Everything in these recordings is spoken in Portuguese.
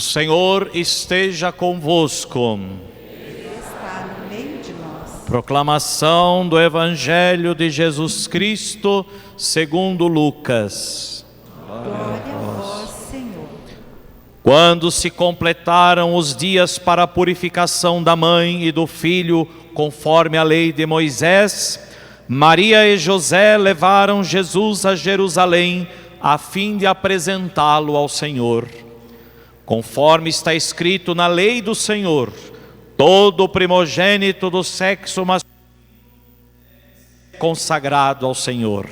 O Senhor esteja convosco. Ele está no meio de nós. Proclamação do Evangelho de Jesus Cristo segundo Lucas. Glória a vós, Senhor. Quando se completaram os dias para a purificação da mãe e do filho, conforme a lei de Moisés, Maria e José levaram Jesus a Jerusalém, a fim de apresentá-lo ao Senhor. Conforme está escrito na lei do Senhor, todo primogênito do sexo masculino é consagrado ao Senhor.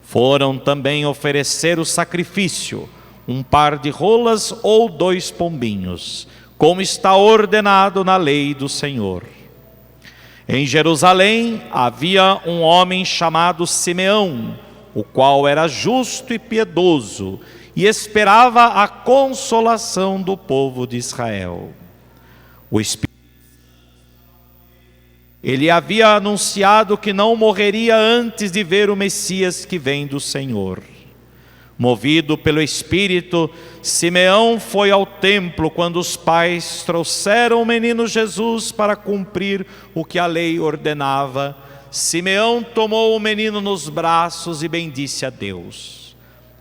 Foram também oferecer o sacrifício, um par de rolas ou 2 pombinhos, como está ordenado na lei do Senhor. Em Jerusalém havia um homem chamado Simeão, o qual era justo e piedoso, e esperava a consolação do povo de Israel. O Espírito ele havia anunciado que não morreria antes de ver o Messias que vem do Senhor. Movido pelo Espírito, Simeão foi ao templo quando os pais trouxeram o menino Jesus para cumprir o que a lei ordenava. Simeão tomou o menino nos braços e bendisse a Deus.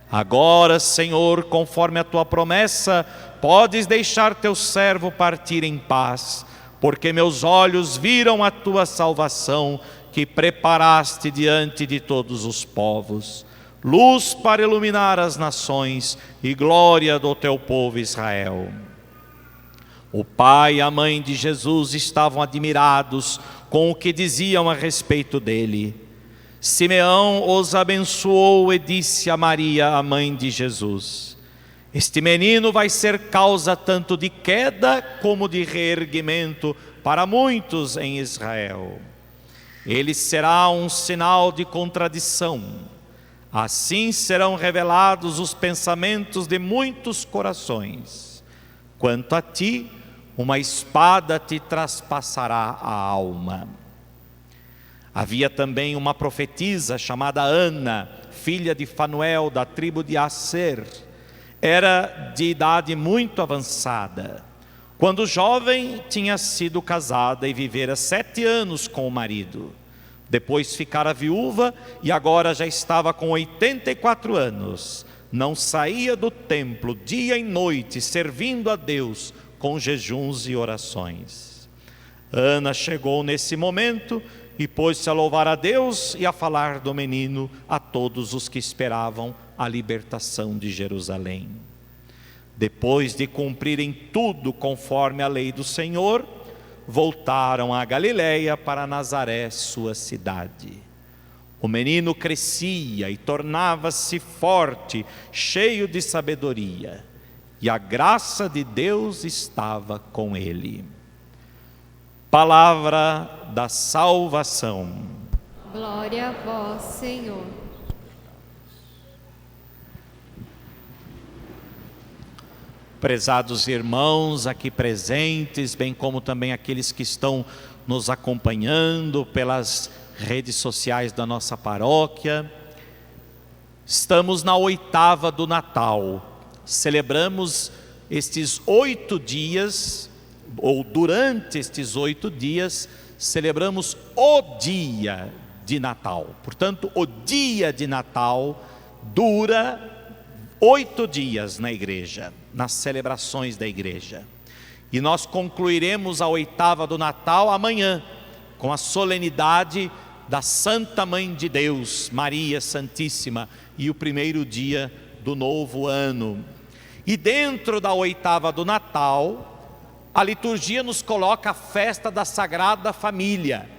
Agora, Senhor, conforme a tua promessa, podes deixar teu servo partir em paz, porque meus olhos viram a tua salvação, que preparaste diante de todos os povos, luz para iluminar as nações e glória do teu povo Israel. O pai e a mãe de Jesus estavam admirados com o que diziam a respeito dele. Simeão os abençoou e disse a Maria, a mãe de Jesus: este menino vai ser causa tanto de queda como de reerguimento para muitos em Israel. Ele será um sinal de contradição. Assim serão revelados os pensamentos de muitos corações. Quanto a ti, uma espada te traspassará a alma. Havia também uma profetisa chamada Ana, filha de Fanuel, da tribo de Asser. Era de idade muito avançada. Quando jovem, tinha sido casada e vivera 7 anos com o marido. Depois ficara viúva e agora já estava com 84 anos. Não saía do templo dia e noite, servindo a Deus com jejuns e orações. Ana chegou nesse momento e pôs-se a louvar a Deus e a falar do menino a todos os que esperavam a libertação de Jerusalém. Depois de cumprirem tudo conforme a lei do Senhor, voltaram a Galiléia para Nazaré, sua cidade. O menino crescia e tornava-se forte, cheio de sabedoria, e a graça de Deus estava com ele. Palavra da salvação. Glória a vós, Senhor. Prezados irmãos aqui presentes, bem como também aqueles que estão nos acompanhando pelas redes sociais da nossa paróquia, estamos na 8ª do Natal. Celebramos estes 8 dias, ou durante estes 8 dias, celebramos o dia de Natal. Portanto, o dia de Natal dura 8 dias na igreja, nas celebrações da igreja. E nós concluiremos a 8ª do Natal amanhã, com a solenidade da Santa Mãe de Deus, Maria Santíssima, e o primeiro dia do novo ano. E dentro da 8ª do Natal, a liturgia nos coloca a festa da Sagrada Família,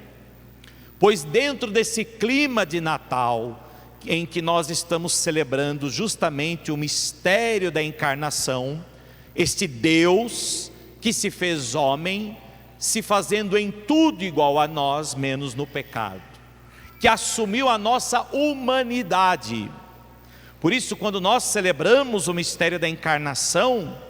pois dentro desse clima de Natal, em que nós estamos celebrando justamente o mistério da encarnação, este Deus que se fez homem, se fazendo em tudo igual a nós, menos no pecado, que assumiu a nossa humanidade. Por isso, quando nós celebramos o mistério da encarnação,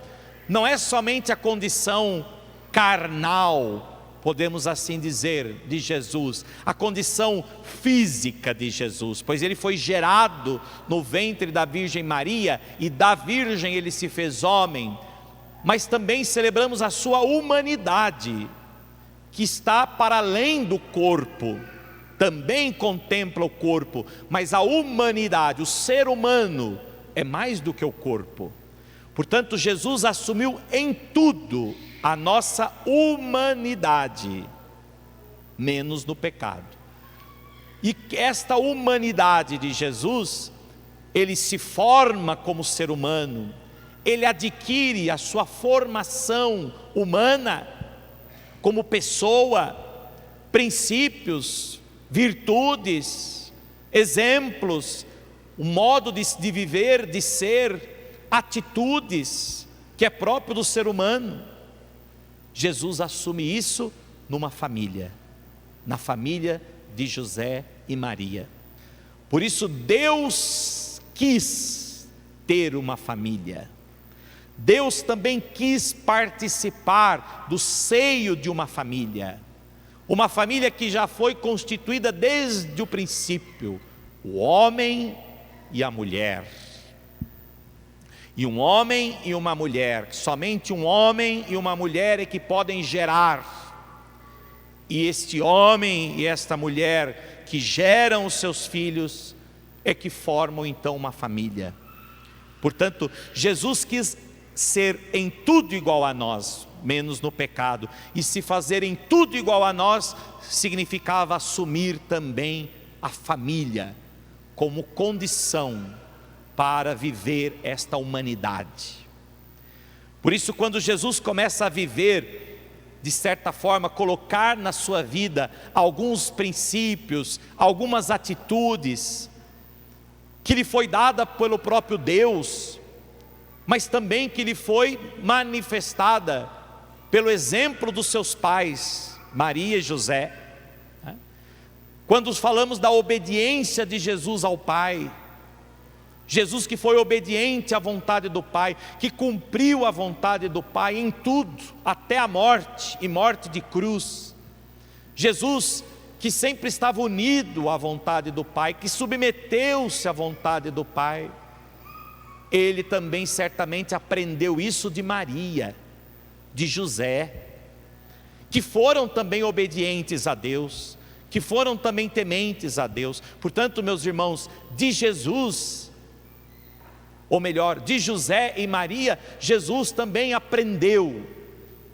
não é somente a condição carnal, podemos assim dizer, de Jesus, a condição física de Jesus, pois ele foi gerado no ventre da Virgem Maria, e da Virgem ele se fez homem, mas também celebramos a sua humanidade, que está para além do corpo, também contempla o corpo, mas a humanidade, o ser humano, é mais do que o corpo. Portanto, Jesus assumiu em tudo a nossa humanidade, menos no pecado. E esta humanidade de Jesus, ele se forma como ser humano, ele adquire a sua formação humana como pessoa, princípios, virtudes, exemplos, o modo de viver, de ser, atitudes, que é próprio do ser humano. Jesus assume isso numa família, na família de José e Maria. Por isso Deus quis ter uma família. Deus também quis participar do seio de uma família que já foi constituída desde o princípio, o homem e a mulher. E um homem e uma mulher, somente um homem e uma mulher é que podem gerar. E este homem e esta mulher que geram os seus filhos é que formam então uma família. Portanto, Jesus quis ser em tudo igual a nós, menos no pecado. E se fazer em tudo igual a nós, significava assumir também a família como condição para viver esta humanidade. Por isso, quando Jesus começa a viver, de certa forma, colocar na sua vida alguns princípios, algumas atitudes, que lhe foi dada pelo próprio Deus, mas também que lhe foi manifestada pelo exemplo dos seus pais, Maria e José. Quando falamos da obediência de Jesus ao Pai, Jesus que foi obediente à vontade do Pai, que cumpriu a vontade do Pai em tudo, até a morte, e morte de cruz. Jesus que sempre estava unido à vontade do Pai, que submeteu-se à vontade do Pai. Ele também certamente aprendeu isso de Maria, de José, que foram também obedientes a Deus, que foram também tementes a Deus. Portanto, meus irmãos, de Jesus, ou melhor, de José e Maria, Jesus também aprendeu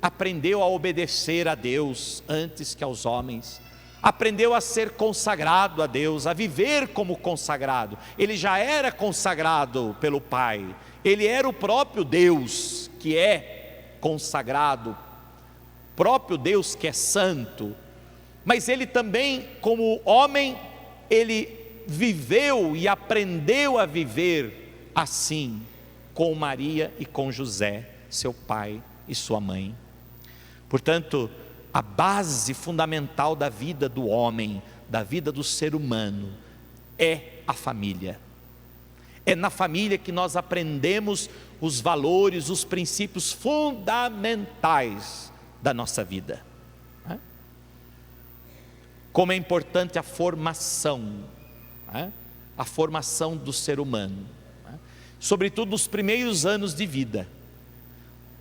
a obedecer a Deus antes que aos homens, aprendeu a ser consagrado a Deus, a viver como consagrado. Ele já era consagrado pelo Pai, ele era o próprio Deus que é consagrado, próprio Deus que é santo, mas ele também, como homem, ele viveu e aprendeu a viver assim, com Maria e com José, seu pai e sua mãe. Portanto, a base fundamental da vida do homem, da vida do ser humano, é a família. É na família que nós aprendemos os valores, os princípios fundamentais da nossa vida. Como é importante a formação do ser humano, sobretudo nos primeiros anos de vida.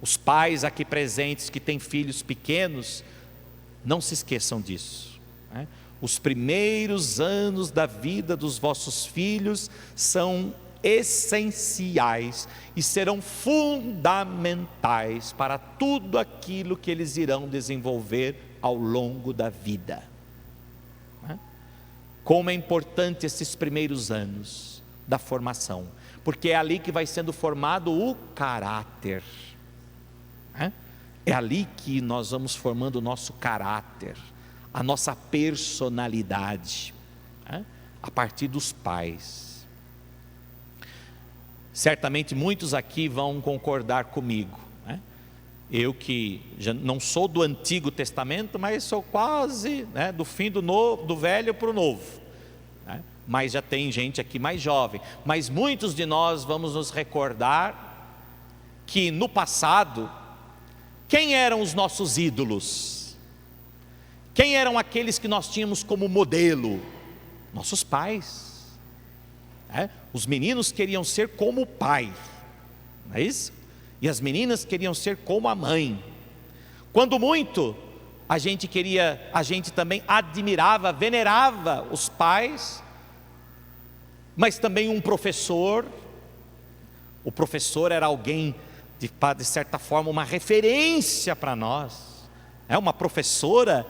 Os pais aqui presentes que têm filhos pequenos, não se esqueçam disso. Os primeiros anos da vida dos vossos filhos são essenciais e serão fundamentais para tudo aquilo que eles irão desenvolver ao longo da vida. Como é importante esses primeiros anos da formação, porque é ali que vai sendo formado o caráter. É ali que nós vamos formando o nosso caráter, a nossa personalidade, a partir dos pais. Certamente muitos aqui vão concordar comigo, eu que já não sou do Antigo Testamento, mas sou quase do fim do velho para o novo, mas já tem gente aqui mais jovem. Mas muitos de nós vamos nos recordar que no passado, quem eram os nossos ídolos? Quem eram aqueles que nós tínhamos como modelo? Nossos pais. Os meninos queriam ser como o pai, não é isso? e as meninas queriam ser como a mãe. Quando muito, a gente também admirava, venerava os pais, mas também um professor. O professor era alguém, de certa forma, uma referência para nós. Uma professora,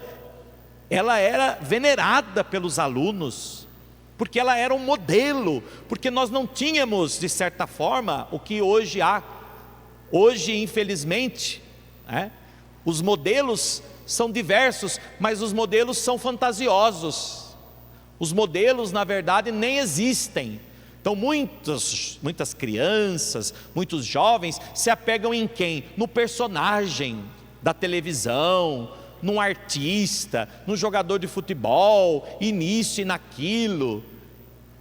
ela era venerada pelos alunos, porque ela era um modelo, porque nós não tínhamos, de certa forma, o que hoje há. Hoje, infelizmente, os modelos são diversos, mas os modelos são fantasiosos. Os modelos, na verdade, nem existem. Então muitas crianças, muitos jovens se apegam em quem? No personagem da televisão, num artista, num jogador de futebol, e nisso e naquilo,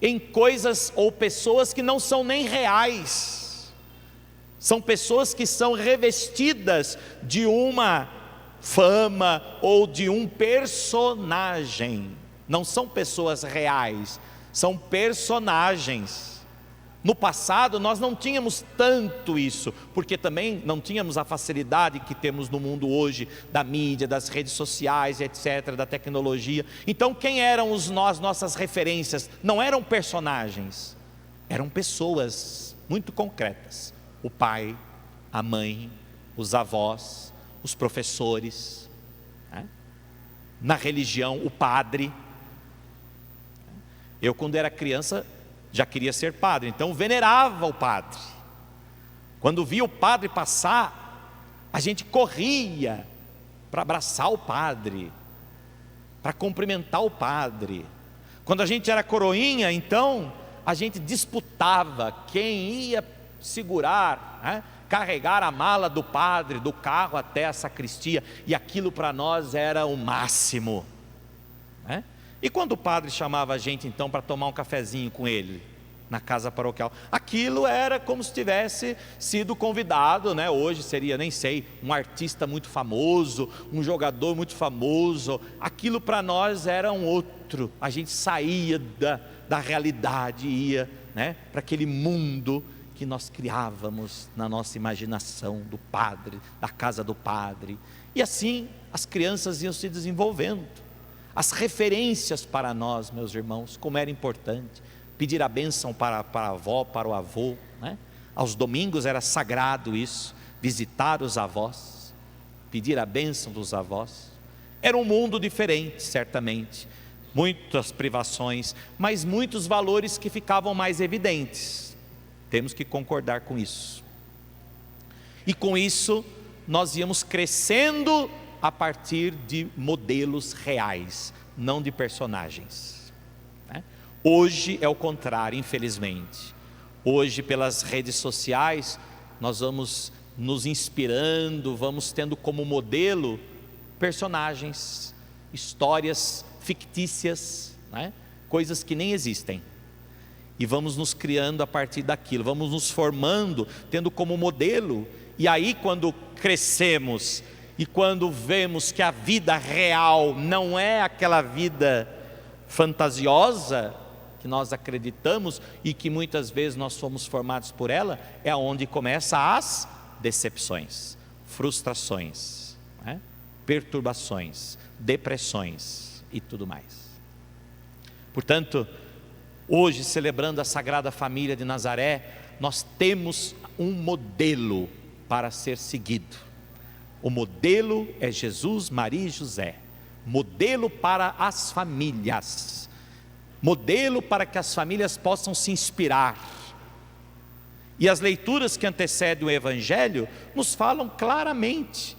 em coisas ou pessoas que não são nem reais. São pessoas que são revestidas de uma fama ou de um personagem. Não são pessoas reais, são personagens. No passado nós não tínhamos tanto isso, porque também não tínhamos a facilidade que temos no mundo hoje, da mídia, das redes sociais, etc., da tecnologia. Então quem eram nossas referências? Não eram personagens, eram pessoas muito concretas. O pai, a mãe, os avós, os professores, na religião, o padre. Eu, quando era criança, já queria ser padre, então venerava o padre. Quando via o padre passar, a gente corria para abraçar o padre, para cumprimentar o padre. Quando a gente era coroinha, então, a gente disputava quem ia segurar, carregar a mala do padre, do carro até a sacristia, e aquilo para nós era o máximo. E quando o padre chamava a gente então para tomar um cafezinho com ele na casa paroquial, aquilo era como se tivesse sido convidado, hoje seria, nem sei, um artista muito famoso, um jogador muito famoso. Aquilo para nós era um outro. A gente saía da realidade, ia para aquele mundo que nós criávamos na nossa imaginação do padre, da casa do padre. E assim as crianças iam se desenvolvendo. As referências para nós, meus irmãos, como era importante pedir a bênção para a avó, para o avô, Aos domingos era sagrado isso, visitar os avós, pedir a bênção dos avós. Era um mundo diferente, certamente, muitas privações, mas muitos valores que ficavam mais evidentes. Temos que concordar com isso. E com isso nós íamos crescendo a partir de modelos reais, não de personagens. Hoje é o contrário, infelizmente. Hoje, pelas redes sociais, nós vamos nos inspirando, vamos tendo como modelo personagens, histórias fictícias, coisas que nem existem. E vamos nos criando a partir daquilo, vamos nos formando, tendo como modelo. E aí, quando crescemos e quando vemos que a vida real não é aquela vida fantasiosa que nós acreditamos e que muitas vezes nós fomos formados por ela, é onde começam as decepções, frustrações, perturbações, depressões e tudo mais. Portanto, hoje, celebrando a Sagrada Família de Nazaré, nós temos um modelo para ser seguido. O modelo é Jesus, Maria e José, modelo para as famílias, modelo para que as famílias possam se inspirar. E as leituras que antecedem o Evangelho nos falam claramente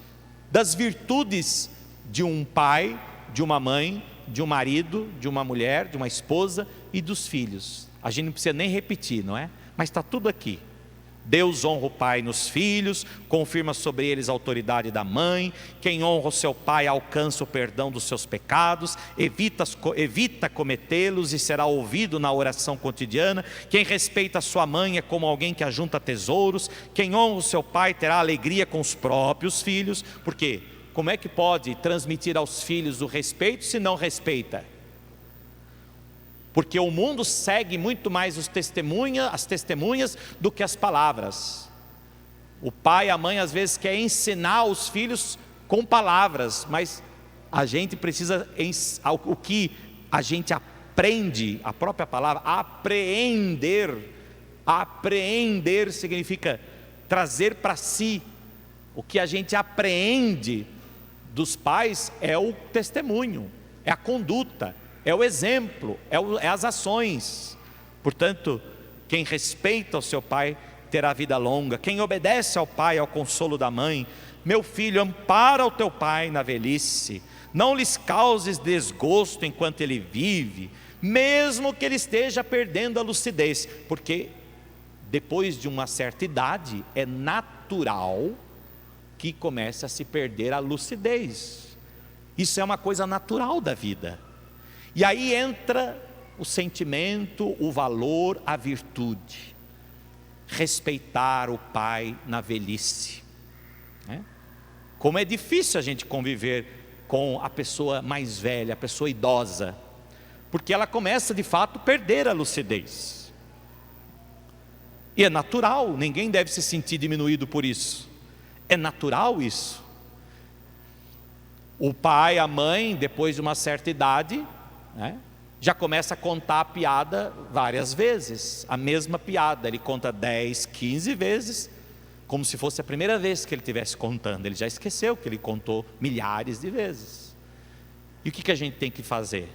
das virtudes de um pai, de uma mãe, de um marido, de uma mulher, de uma esposa e dos filhos. A gente não precisa nem repetir, não é? Mas está tudo aqui. Deus honra o pai nos filhos, confirma sobre eles a autoridade da mãe. Quem honra o seu pai alcança o perdão dos seus pecados, evita cometê-los e será ouvido na oração cotidiana. Quem respeita a sua mãe é como alguém que ajunta tesouros. Quem honra o seu pai terá alegria com os próprios filhos. Por quê? Como é que pode transmitir aos filhos o respeito se não respeita? Porque o mundo segue muito mais as testemunhas do que as palavras. O pai e a mãe às vezes quer ensinar os filhos com palavras, mas a gente precisa, o que a gente aprende, a própria palavra, apreender significa trazer para si. O que a gente apreende dos pais é o testemunho, é a conduta, é o exemplo, é as ações. Portanto, quem respeita o seu pai terá vida longa. Quem obedece ao pai, ao consolo da mãe. Meu filho, ampara o teu pai na velhice. Não lhes causes desgosto enquanto ele vive, mesmo que ele esteja perdendo a lucidez. Porque depois de uma certa idade, é natural que comece a se perder a lucidez. Isso é uma coisa natural da vida. E aí entra o sentimento, o valor, a virtude. Respeitar o pai na velhice. Como é difícil a gente conviver com a pessoa mais velha, a pessoa idosa, porque ela começa de fato a perder a lucidez. E é natural, ninguém deve se sentir diminuído por isso. É natural isso. O pai, a mãe, depois de uma certa idade, já começa a contar a piada várias vezes, a mesma piada. Ele conta 10, 15 vezes, como se fosse a primeira vez que ele estivesse contando. Ele já esqueceu que ele contou milhares de vezes. E o que a gente tem que fazer?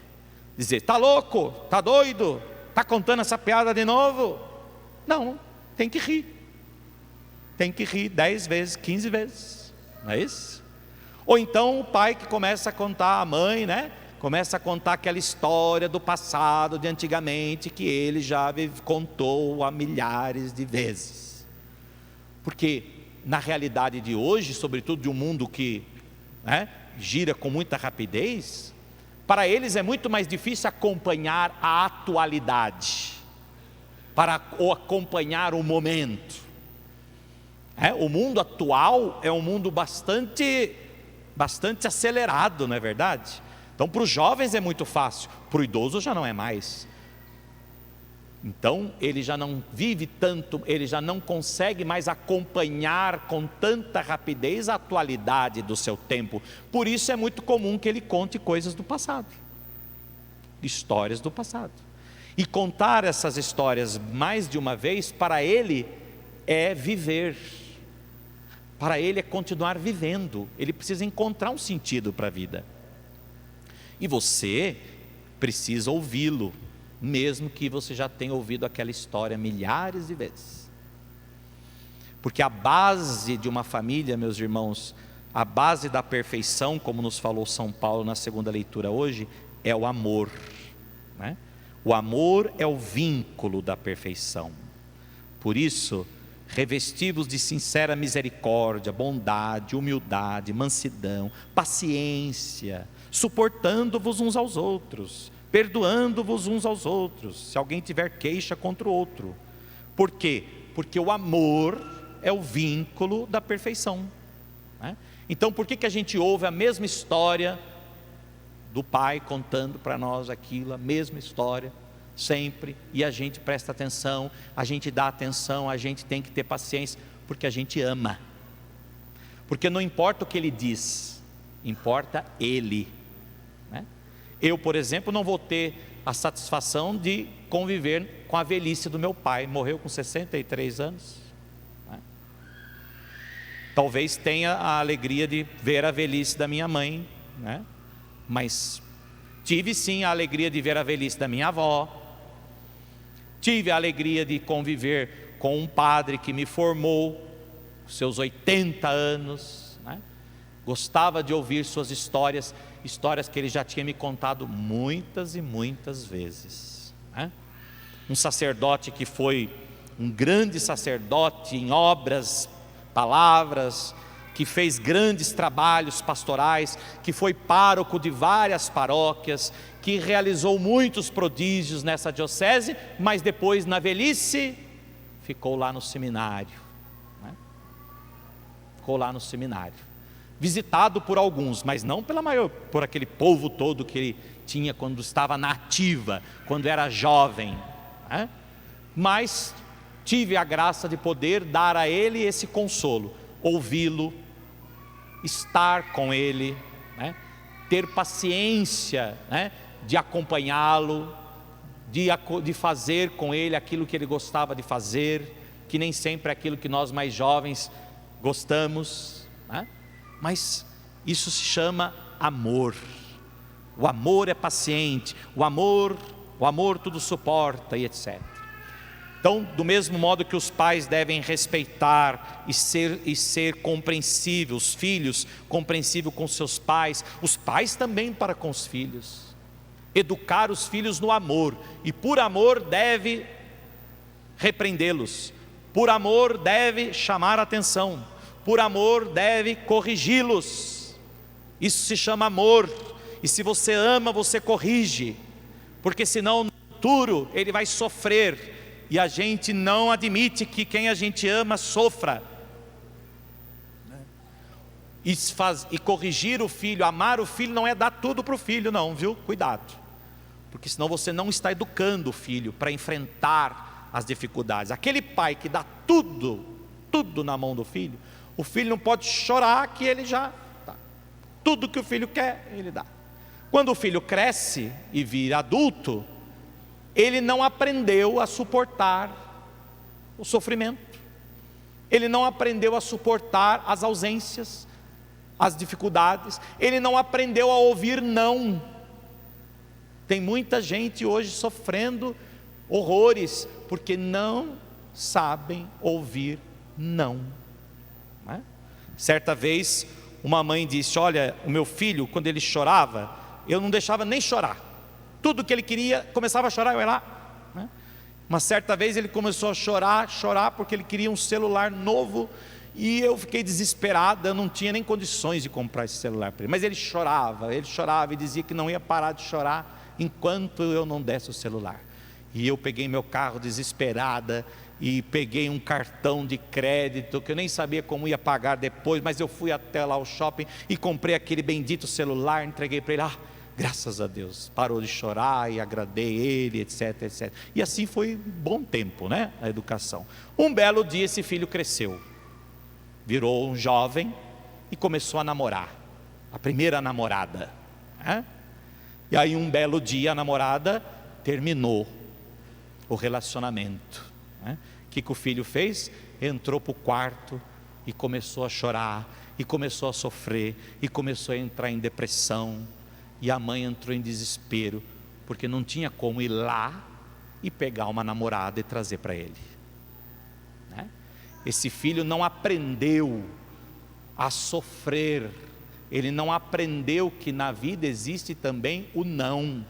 Dizer, está louco? Está doido? Está contando essa piada de novo? Não, tem que rir. Tem que rir 10 vezes, 15 vezes, não é isso? Ou então o pai que começa a contar, a mãe, começa a contar aquela história do passado, de antigamente, que ele já contou há milhares de vezes. Porque na realidade de hoje, sobretudo de um mundo que gira com muita rapidez, para eles é muito mais difícil acompanhar a atualidade, ou acompanhar o momento. O mundo atual é um mundo bastante acelerado, não é verdade? Então para os jovens é muito fácil, para o idoso já não é mais. Então ele já não vive tanto, ele já não consegue mais acompanhar com tanta rapidez a atualidade do seu tempo. Por isso é muito comum que ele conte coisas do passado, histórias do passado. E contar essas histórias mais de uma vez, para ele é viver, para ele é continuar vivendo. Ele precisa encontrar um sentido para a vida. E você precisa ouvi-lo, mesmo que você já tenha ouvido aquela história milhares de vezes. Porque a base de uma família, meus irmãos, a base da perfeição, como nos falou São Paulo na segunda leitura hoje, é o amor. O amor é o vínculo da perfeição. Por isso, revestivos de sincera misericórdia, bondade, humildade, mansidão, paciência, suportando-vos uns aos outros, perdoando-vos uns aos outros, se alguém tiver queixa contra o outro. Por quê? Porque o amor é o vínculo da perfeição. Então por que a gente ouve a mesma história do pai contando para nós aquilo, a mesma história, sempre, e a gente presta atenção, a gente dá atenção, a gente tem que ter paciência, porque a gente ama. Porque não importa o que ele diz, importa ele. Eu, por exemplo, não vou ter a satisfação de conviver com a velhice do meu pai. Morreu com 63 anos. Talvez tenha a alegria de ver a velhice da minha mãe, mas tive sim a alegria de ver a velhice da minha avó. Tive a alegria de conviver com um padre que me formou, seus 80 anos. Gostava de ouvir suas histórias que ele já tinha me contado muitas e muitas vezes. Um sacerdote que foi um grande sacerdote em obras, palavras, que fez grandes trabalhos pastorais, que foi pároco de várias paróquias, que realizou muitos prodígios nessa diocese, mas depois na velhice ficou lá no seminário. Ficou lá no seminário, visitado por alguns, mas não por aquele povo todo que ele tinha quando estava na ativa, quando era jovem, mas tive a graça de poder dar a ele esse consolo, ouvi-lo, estar com ele, né? Ter paciência, né? De acompanhá-lo, de fazer com ele aquilo que ele gostava de fazer, que nem sempre é aquilo que nós mais jovens gostamos, né? Mas isso se chama amor. O amor é paciente, o amor tudo suporta e etc. Então, do mesmo modo que os pais devem respeitar e ser compreensíveis, os filhos compreensíveis com seus pais, os pais também para com os filhos. Educar os filhos no amor, e por amor deve repreendê-los, por amor deve chamar a atenção, por amor deve corrigi-los. Isso se chama amor, e se você ama, você corrige, porque senão no futuro ele vai sofrer, e a gente não admite que quem a gente ama sofra. E corrigir o filho, amar o filho, não é dar tudo para o filho não, viu? Cuidado, porque senão você não está educando o filho para enfrentar as dificuldades. Aquele pai que dá tudo na mão do filho, o filho não pode chorar que ele já dá. Tudo que o filho quer, ele dá. Quando o filho cresce e vira adulto, ele não aprendeu a suportar o sofrimento, ele não aprendeu a suportar as ausências, as dificuldades, ele não aprendeu a ouvir não. Tem muita gente hoje sofrendo horrores, porque não sabem ouvir não, né? Certa vez, uma mãe disse: olha, o meu filho, quando ele chorava, eu não deixava nem chorar. Tudo que ele queria, começava a chorar, eu ia lá, né? Uma certa vez ele começou a chorar porque ele queria um celular novo, e eu fiquei desesperada, eu não tinha nem condições de comprar esse celular para ele. Mas ele chorava e dizia que não ia parar de chorar enquanto eu não desse o celular. E eu peguei meu carro desesperada, e peguei um cartão de crédito, que eu nem sabia como ia pagar depois, mas eu fui até lá ao shopping, e comprei aquele bendito celular, entreguei para ele. Graças a Deus, parou de chorar, e agradei ele, etc, etc. E assim foi um bom tempo, né? A educação. Um belo dia esse filho cresceu, virou um jovem, e começou a namorar, a primeira namorada, né? E aí um belo dia a namorada terminou o relacionamento, né? O que o filho fez? Entrou para o quarto e começou a chorar, e começou a sofrer, e começou a entrar em depressão. E a mãe entrou em desespero, porque não tinha como ir lá e pegar uma namorada e trazer para ele, né? Esse filho não aprendeu a sofrer, ele não aprendeu que na vida existe também o não,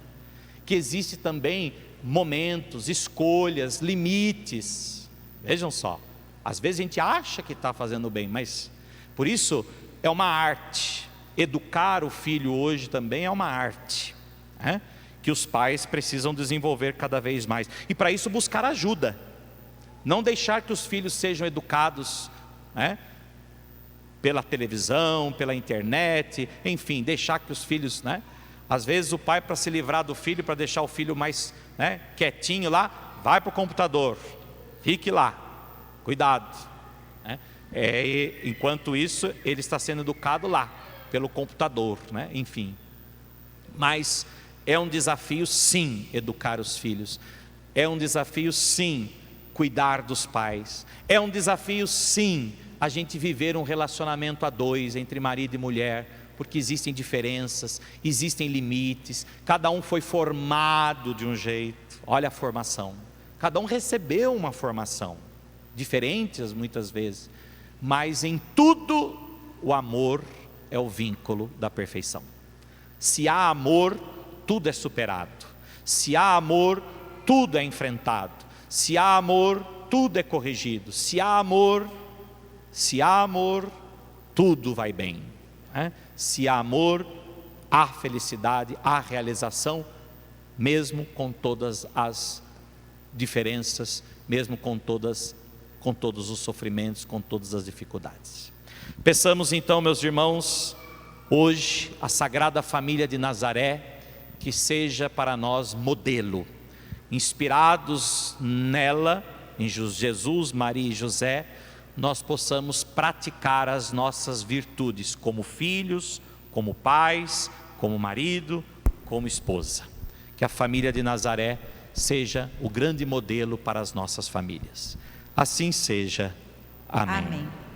que existe também momentos, escolhas, limites. Vejam só, às vezes a gente acha que está fazendo bem, mas por isso é uma arte. Educar o filho hoje também é uma arte, né? Que os pais precisam desenvolver cada vez mais, e para isso buscar ajuda, não deixar que os filhos sejam educados, né? Pela televisão, pela internet, enfim, deixar que os filhos, né? Às vezes o pai, para se livrar do filho, para deixar o filho mais, né, quietinho lá, vai para o computador, fique lá, cuidado, né? Enquanto isso ele está sendo educado lá, pelo computador, né? Enfim. Mas é um desafio sim educar os filhos, é um desafio sim cuidar dos pais, é um desafio sim a gente viver um relacionamento a dois, entre marido e mulher, porque existem diferenças, existem limites, cada um foi formado de um jeito. Olha a formação, cada um recebeu uma formação, diferentes muitas vezes, mas em tudo o amor é o vínculo da perfeição. Se há amor, tudo é superado. Se há amor, tudo é enfrentado. Se há amor, tudo é corrigido. Se há amor, tudo vai bem, né? Se há amor, há felicidade, há realização, mesmo com todas as diferenças, mesmo com todos os sofrimentos, com todas as dificuldades. Peçamos então, meus irmãos, hoje a Sagrada Família de Nazaré, que seja para nós modelo, inspirados nela, em Jesus, Maria e José, nós possamos praticar as nossas virtudes como filhos, como pais, como marido, como esposa. Que a família de Nazaré seja o grande modelo para as nossas famílias. Assim seja. Amém. Amém.